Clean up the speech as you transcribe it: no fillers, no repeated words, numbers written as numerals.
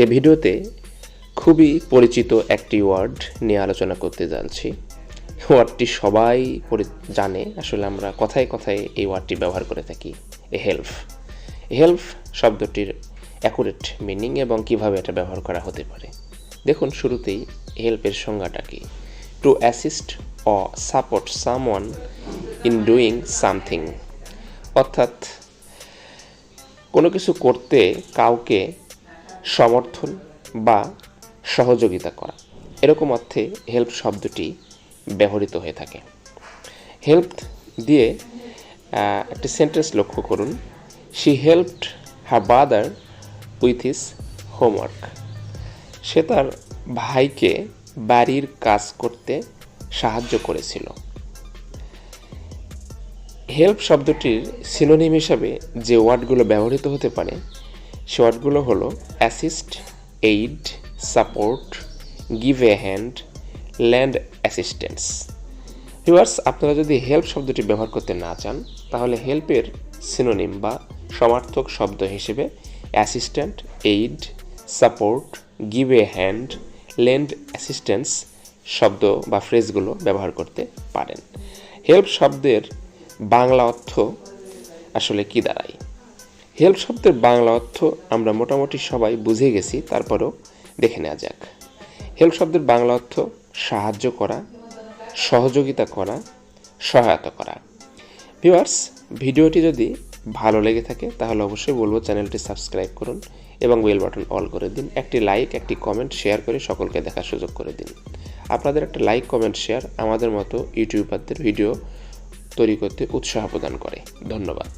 এই ভিডিওতে খুবই পরিচিত একটি ওয়ার্ড নিয়ে আলোচনা করতে যাচ্ছি। ওয়ার্ডটি সবাই জানে, আসলে আমরা কথায় কথায় এই ওয়ার্ডটি ব্যবহার করে থাকি, হেল্প। হেল্প শব্দটির অ্যাকুরেট মিনিং এবং কিভাবে এটা ব্যবহার করা হতে পারে। দেখুন, শুরুতেই হেল্পের সংজ্ঞাটা কি। Two assist or support someone in doing something, অর্থাৎ কোনো কিছু করতে কাউকে সমর্থন বা সহযোগিতা করা, এরকম অর্থে হেল্প শব্দটি ব্যবহৃত হয়ে থাকে। হেল্প দিয়ে একটি সেন্টেন্স লক্ষ্য করুন। She helped her brother with his homework. সে তার ভাইকে বাড়ির কাজ করতে সাহায্য করেছিল। হেল্প শব্দটির সিনোনিম হিসাবে যে ওয়ার্ডগুলো ব্যবহৃত হতে পারে সে ওয়ার্ডগুলো হলো assist, aid, support, give a hand, land assistance. Viewers, আপনারা যদি হেল্প শব্দটি ব্যবহার করতে না চান তাহলে হেল্পের সিনোনিম বা সমার্থক শব্দ হিসেবে assistant, aid, support, give a hand, land assistance শব্দ বা ফ্রেজগুলো ব্যবহার করতে পারেন। হেল্প শব্দের বাংলা অর্থ আসলে কি দাঁড়ায়? হেল্প শব্দের বাংলা অর্থ আমরা মোটামুটি সবাই বুঝে গেছি, তারপরেও দেখে নেওয়া যাক। হেল্প শব্দের বাংলা অর্থ সাহায্য করা, সহযোগিতা করা, সহায়তা করা। ভিউয়ার্স, ভিডিওটি যদি ভালো লেগে থাকে তাহলে অবশ্যই বলবো চ্যানেলটি সাবস্ক্রাইব করুন এবং বেল বাটন অল করে দিন। একটি লাইক, একটি কমেন্ট, শেয়ার করে সকলকে দেখার সুযোগ করে দিন। আপনাদের একটা লাইক, কমেন্ট, শেয়ার আমাদের মতো ইউটিউবারদের ভিডিও তৈরি করতে উৎসাহ প্রদান করে। ধন্যবাদ।